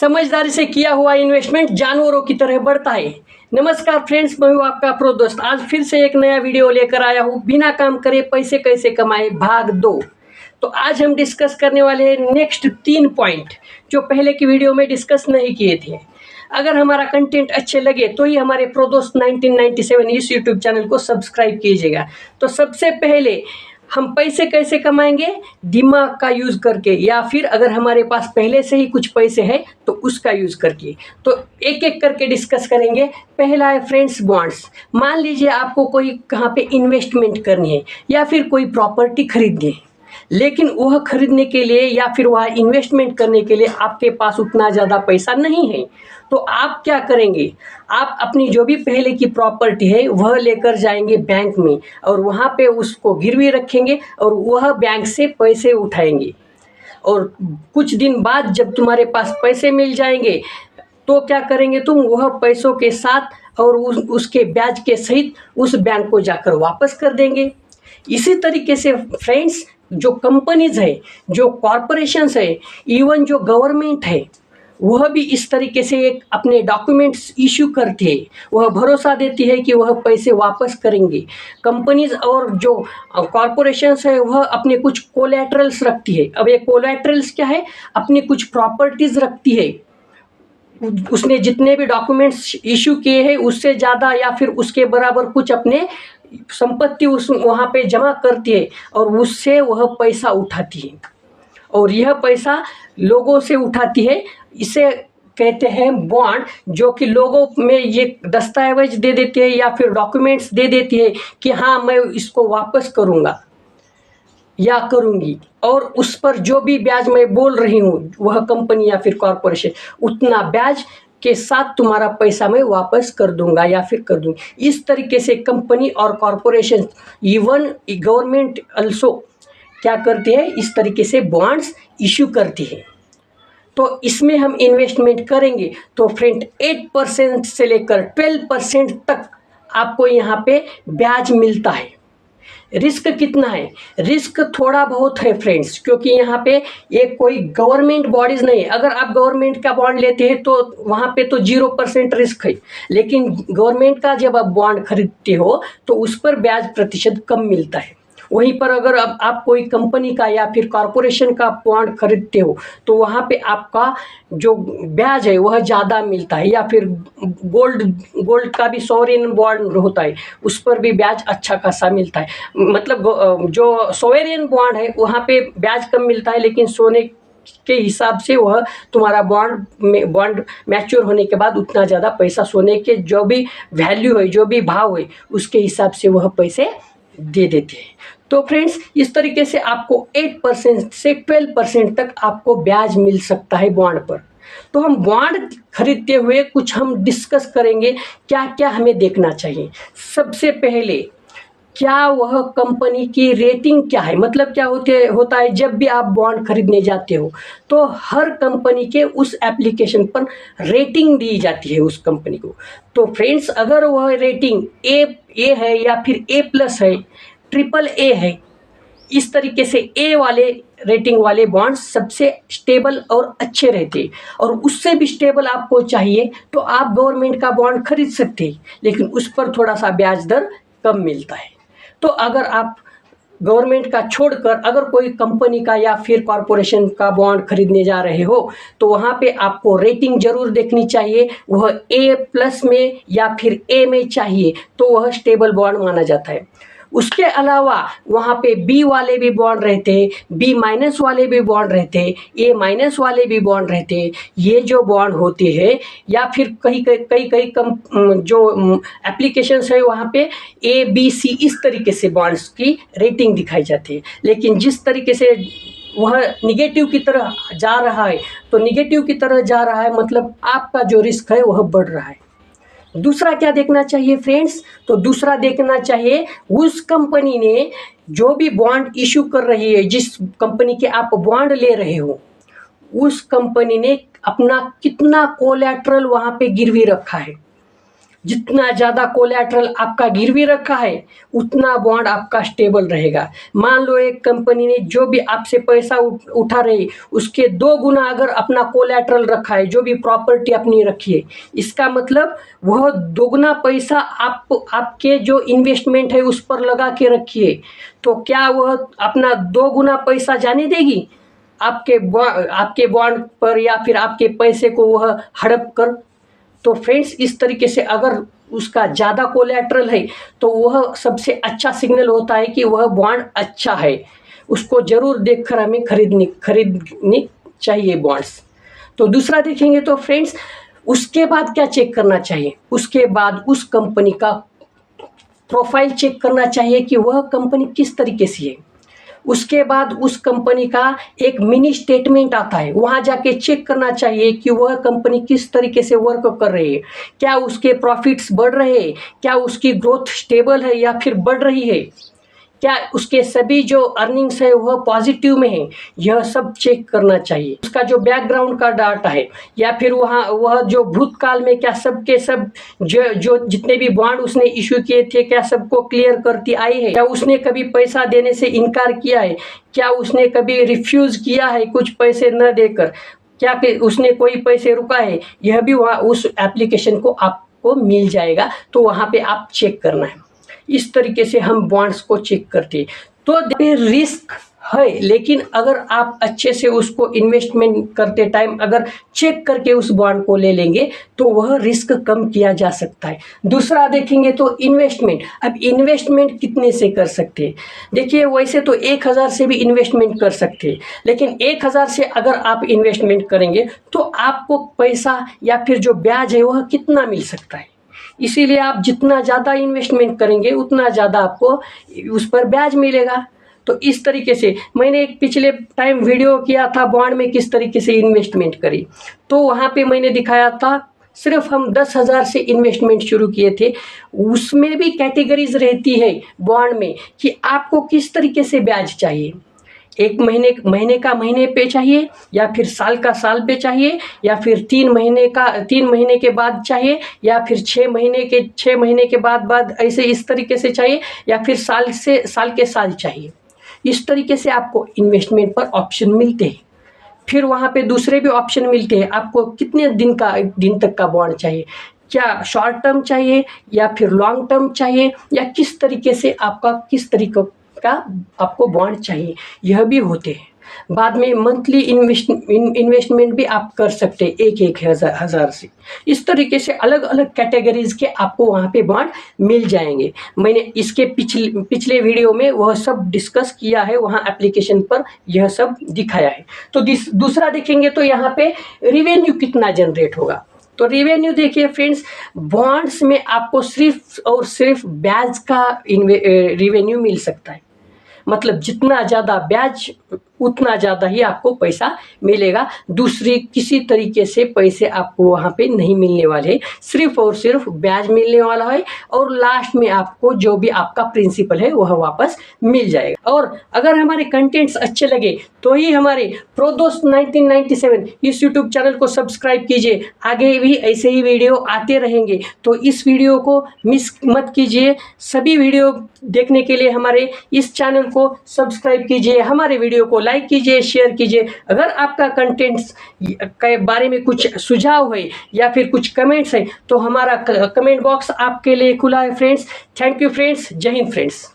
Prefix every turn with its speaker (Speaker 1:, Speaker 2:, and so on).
Speaker 1: समझदारी से किया हुआ इन्वेस्टमेंट जानवरों की तरह बढ़ता है। नमस्कार फ्रेंड्स, मैं हूँ आपका प्रो दोस्त। आज फिर से एक नया वीडियो लेकर आया हूँ। बिना काम करे पैसे कैसे कमाए भाग 2। तो आज हम डिस्कस करने वाले हैं नेक्स्ट 3 पॉइंट जो पहले की वीडियो में डिस्कस नहीं किए थे। अगर हमारा कंटेंट अच्छे लगे तो ही हमारे प्रो दोस्त 1997 इस यूट्यूब चैनल को सब्सक्राइब कीजिएगा। तो सबसे पहले हम पैसे कैसे कमाएंगे, दिमाग का यूज़ करके, या फिर अगर हमारे पास पहले से ही कुछ पैसे हैं तो उसका यूज़ करके। तो एक एक करके डिस्कस करेंगे। पहला है फ्रेंड्स बॉन्ड्स। मान लीजिए आपको कोई कहाँ पे इन्वेस्टमेंट करनी है या फिर कोई प्रॉपर्टी खरीदनी है, लेकिन वह खरीदने के लिए या फिर वह इन्वेस्टमेंट करने के लिए आपके पास उतना ज़्यादा पैसा नहीं है। तो आप क्या करेंगे, आप अपनी जो भी पहले की प्रॉपर्टी है वह लेकर जाएंगे बैंक में और वहाँ पे उसको गिरवी रखेंगे और वह बैंक से पैसे उठाएंगे। और कुछ दिन बाद जब तुम्हारे पास पैसे मिल जाएंगे तो क्या करेंगे तुम, वह पैसों के साथ और उसके ब्याज के सहित उस बैंक को जाकर वापस कर देंगे। इसी तरीके से फ्रेंड्स, जो कंपनीज है, जो कॉरपोरेशंस है, इवन जो गवर्नमेंट है, वह भी इस तरीके से एक अपने डॉक्यूमेंट्स इशू करती है। वह भरोसा देती है कि वह पैसे वापस करेंगे। कंपनीज और जो कॉरपोरेशंस है वह अपने कुछ कोलैटरल्स रखती है। अब ये कोलैटरल्स क्या है, अपनी कुछ प्रॉपर्टीज रखती है। उसने जितने भी डॉक्यूमेंट्स इशू किए हैं उससे ज़्यादा या फिर उसके बराबर कुछ अपने संपत्ति उस वहाँ पे जमा करती है और उससे वह पैसा उठाती है। और यह पैसा लोगों से उठाती है। इसे कहते हैं बॉन्ड, जो कि लोगों में ये दस्तावेज दे देते हैं या फिर डॉक्यूमेंट्स दे देती है कि हाँ मैं इसको वापस करूँगा या करूँगी, और उस पर जो भी ब्याज मैं बोल रही हूँ वह कंपनी या फिर कॉरपोरेशन उतना ब्याज के साथ तुम्हारा पैसा मैं वापस कर दूंगा या फिर कर दूंगी। इस तरीके से कंपनी और कॉरपोरेशन, इवन गवर्नमेंट अल्सो क्या करती है, इस तरीके से बॉन्ड्स इशू करती है। तो इसमें हम इन्वेस्टमेंट करेंगे तो फ्रेंड 8% से लेकर 12% तक आपको यहाँ पे ब्याज मिलता है। रिस्क कितना है, रिस्क थोड़ा बहुत है फ्रेंड्स, क्योंकि यहाँ पे एक कोई गवर्नमेंट बॉडीज़ नहीं है। अगर आप गवर्नमेंट का बॉन्ड लेते हैं तो वहाँ पे तो 0% रिस्क है, लेकिन गवर्नमेंट का जब आप बॉन्ड खरीदते हो तो उस पर ब्याज प्रतिशत कम मिलता है। वहीं पर अगर अब आप कोई कंपनी का या फिर कॉरपोरेशन का बॉन्ड खरीदते हो तो वहाँ पे आपका जो ब्याज है वह ज़्यादा मिलता है। या फिर गोल्ड का भी सॉवरेन बॉन्ड होता है, उस पर भी ब्याज अच्छा खासा मिलता है। मतलब जो सॉवरेन बॉन्ड है वहाँ पे ब्याज कम मिलता है, लेकिन सोने के हिसाब से वह तुम्हारा बॉन्ड मैच्योर होने के बाद उतना ज़्यादा पैसा, सोने के जो भी वैल्यू है, जो भी भाव है, उसके हिसाब से वह पैसे दे देते हैं। तो फ्रेंड्स, इस तरीके से आपको 8% से 12% तक आपको ब्याज मिल सकता है बॉन्ड पर। तो हम बॉन्ड खरीदते हुए कुछ हम डिस्कस करेंगे, क्या क्या हमें देखना चाहिए। सबसे पहले, क्या वह कंपनी की रेटिंग क्या है। मतलब क्या होता है, जब भी आप बॉन्ड खरीदने जाते हो तो हर कंपनी के उस एप्लीकेशन पर रेटिंग दी जाती है उस कंपनी को। तो फ्रेंड्स, अगर वह रेटिंग ए है या फिर A+ है, AAA है, इस तरीके से ए वाले रेटिंग वाले बॉन्ड्स सबसे स्टेबल और अच्छे रहते हैं। और उससे भी स्टेबल आपको चाहिए तो आप गवर्नमेंट का बॉन्ड खरीद सकते हैं, लेकिन उस पर थोड़ा सा ब्याज दर कम मिलता है। तो अगर आप गवर्नमेंट का छोड़कर अगर कोई कंपनी का या फिर कॉरपोरेशन का बॉन्ड खरीदने जा रहे हो तो वहाँ पे आपको रेटिंग जरूर देखनी चाहिए। वह A+ में या फिर A में चाहिए तो वह स्टेबल बॉन्ड माना जाता है। उसके अलावा वहाँ पे B वाले भी बॉन्ड रहते हैं, B- वाले भी बॉन्ड रहते हैं, A- वाले भी बॉन्ड रहते हैं। ये जो बॉन्ड होते हैं या फिर कई जो एप्लीकेशंस है वहाँ पे A, B, C इस तरीके से बॉन्ड्स की रेटिंग दिखाई जाती है। लेकिन जिस तरीके से वह निगेटिव की तरह जा रहा है, तो निगेटिव की तरह जा रहा है मतलब आपका जो रिस्क है वह बढ़ रहा है। दूसरा क्या देखना चाहिए फ्रेंड्स, तो दूसरा देखना चाहिए उस कंपनी ने जो भी बॉन्ड इशू कर रही है, जिस कंपनी के आप बॉन्ड ले रहे हो, उस कंपनी ने अपना कितना कोलैटरल वहाँ पे गिरवी रखा है। जितना ज़्यादा कोलैटरल आपका गिरवी रखा है उतना बॉन्ड आपका स्टेबल रहेगा। मान लो एक कंपनी ने जो भी आपसे पैसा उठा रही उसके 2 गुना अगर अपना कोलैटरल रखा है, जो भी प्रॉपर्टी अपनी रखी है, इसका मतलब वह 2 गुना पैसा आपके जो इन्वेस्टमेंट है उस पर लगा के रखिए, तो क्या वह अपना 2 गुना पैसा जाने देगी आपके बॉन्ड पर या फिर आपके पैसे को वह हड़प कर? तो फ्रेंड्स, इस तरीके से अगर उसका ज़्यादा कोलैटरल है तो वह सबसे अच्छा सिग्नल होता है कि वह बॉन्ड अच्छा है, उसको ज़रूर देखकर हमें खरीदनी चाहिए बॉन्ड्स। तो दूसरा देखेंगे तो फ्रेंड्स, उसके बाद क्या चेक करना चाहिए? उसके बाद उस कंपनी का प्रोफाइल चेक करना चाहिए कि वह कंपनी किस तरीके से है। उसके बाद उस कंपनी का एक मिनी स्टेटमेंट आता है, वहाँ जाके चेक करना चाहिए कि वह कंपनी किस तरीके से वर्क कर रही है, क्या उसके प्रॉफिट्स बढ़ रहे हैं, क्या उसकी ग्रोथ स्टेबल है या फिर बढ़ रही है, क्या उसके सभी जो अर्निंग्स है वह पॉजिटिव में है, यह सब चेक करना चाहिए। उसका जो बैकग्राउंड का डाटा है या फिर वह जो भूतकाल में क्या सब के सब जो जितने भी बॉन्ड उसने इशू किए थे क्या सबको क्लियर करती आई है, क्या उसने कभी पैसा देने से इनकार किया है, क्या उसने कभी रिफ्यूज़ किया है कुछ पैसे न देकर, क्या उसने कोई पैसे रुका है, यह भी वहाँ उस एप्लीकेशन को आपको मिल जाएगा। तो वहाँ पे आप चेक करना है। इस तरीके से हम बॉन्ड्स को चेक करते हैं। तो रिस्क है, लेकिन अगर आप अच्छे से उसको इन्वेस्टमेंट करते टाइम अगर चेक करके उस बॉन्ड को ले लेंगे तो वह रिस्क कम किया जा सकता है। दूसरा देखेंगे तो इन्वेस्टमेंट। अब इन्वेस्टमेंट कितने से कर सकते हैं? देखिए, वैसे तो 1000 से भी इन्वेस्टमेंट कर सकते हैं, लेकिन 1000 से अगर आप इन्वेस्टमेंट करेंगे तो आपको पैसा या फिर जो ब्याज है वह कितना मिल सकता है। इसीलिए आप जितना ज़्यादा इन्वेस्टमेंट करेंगे उतना ज़्यादा आपको उस पर ब्याज मिलेगा। तो इस तरीके से मैंने एक पिछले टाइम वीडियो किया था बॉन्ड में किस तरीके से इन्वेस्टमेंट करी, तो वहाँ पे मैंने दिखाया था सिर्फ हम 10,000 से इन्वेस्टमेंट शुरू किए थे। उसमें भी कैटेगरीज रहती है बॉन्ड में कि आपको किस तरीके से ब्याज चाहिए, एक महीने का महीने पे चाहिए या फिर साल का साल पे चाहिए या फिर 3 महीने के बाद चाहिए या फिर 6 महीने के बाद ऐसे इस तरीके से चाहिए या फिर साल के साल चाहिए। इस तरीके से आपको इन्वेस्टमेंट पर ऑप्शन मिलते हैं। फिर वहाँ पे दूसरे भी ऑप्शन मिलते हैं, आपको कितने दिन तक का बॉन्ड चाहिए, क्या शॉर्ट टर्म चाहिए या फिर लॉन्ग टर्म चाहिए, या किस तरीके से किस तरीके का आपको बॉन्ड चाहिए, यह भी होते हैं। बाद में मंथली इन्वेस्टमेंट भी आप कर सकते हैं 1,000 से। इस तरीके से अलग अलग कैटेगरीज के आपको वहाँ पे बॉन्ड मिल जाएंगे। मैंने इसके पिछले वीडियो में वह सब डिस्कस किया है, वहाँ एप्लीकेशन पर यह सब दिखाया है। तो दूसरा देखेंगे तो यहाँ पे रिवेन्यू कितना जनरेट होगा। तो रिवेन्यू देखिए फ्रेंड्स, बॉन्ड्स में आपको सिर्फ और सिर्फ ब्याज का रिवेन्यू मिल सकता है। मतलब जितना ज़्यादा ब्याज उतना ज़्यादा ही आपको पैसा मिलेगा। दूसरी किसी तरीके से पैसे आपको वहाँ पे नहीं मिलने वाले, सिर्फ और सिर्फ ब्याज मिलने वाला है और लास्ट में आपको जो भी आपका प्रिंसिपल है वह वापस मिल जाएगा। और अगर हमारे कंटेंट्स अच्छे लगे तो ही हमारे प्रोदोस्त 1997 इस यूट्यूब चैनल को सब्सक्राइब कीजिए। आगे भी ऐसे ही वीडियो आते रहेंगे, तो इस वीडियो को मिस मत कीजिए। सभी वीडियो देखने के लिए हमारे इस चैनल को सब्सक्राइब कीजिए, हमारे वीडियो को लाइक कीजिए, शेयर कीजिए। अगर आपका कंटेंट्स के बारे में कुछ सुझाव है या फिर कुछ कमेंट्स है तो हमारा कमेंट बॉक्स आपके लिए खुला है फ्रेंड्स। थैंक यू फ्रेंड्स, जय हिंद फ्रेंड्स।